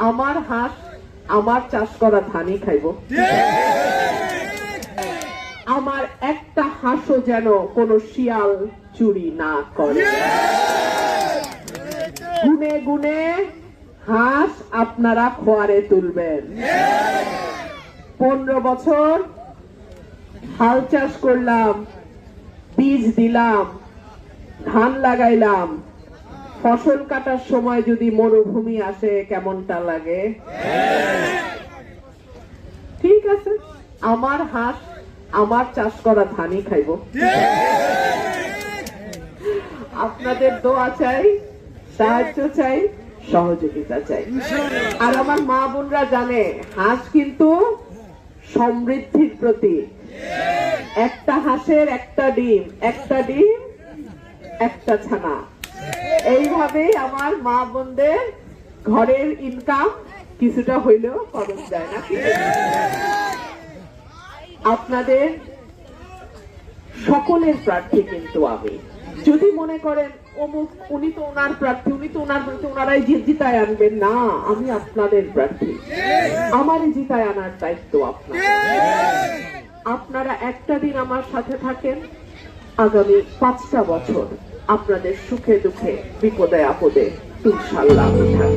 আমার হাঁস আমার চাষ করা ধানই খাইব। আমার একটা হাঁসও যেন কোনো শিয়াল চুরি না করে। গুনে গুনে হাঁস আপনারা খোয়ারে তুলবেন। 15 বছর হাল চাষ করলাম, বীজ দিলাম, ধান লাগাইলাম, ফসল কাটার সময় যদি মরুভূমি আসে কেমনটা লাগে? ঠিক আছে, আমার হাঁস আমার চাষ করা ধানই খাইব। আপনাদের দোয়া চাই, সাহায্য চাই, সহযোগিতা চাই। আর আমার মা বোনরা জানে হাঁস কিন্তু সমৃদ্ধির প্রতীক। একটা হাঁসের একটা ডিম, একটা ডিম একটা ছানা। এইভাবে আমার মা বোনদের ঘরের ইনকাম কিছুটা হইলেও খরচ যায় না। আপনাদের সকলের প্রার্থী কিন্তু আমি। যদি মনে করেন অমুক উনি তো ওনার প্রার্থী, উনি তো ওনার প্রার্থী, ওনারাই জিতায় আনবেন, না, আমি আপনাদের প্রার্থী। আমারই জিতায় আনার দায়িত্ব আপনার। আপনারা একটা দিন আমার সাথে থাকেন, আগামী 5টা বছর আপনাদের সুখে দুঃখে বিপদে আপদে ইনশাআল্লাহ আমি থাকব।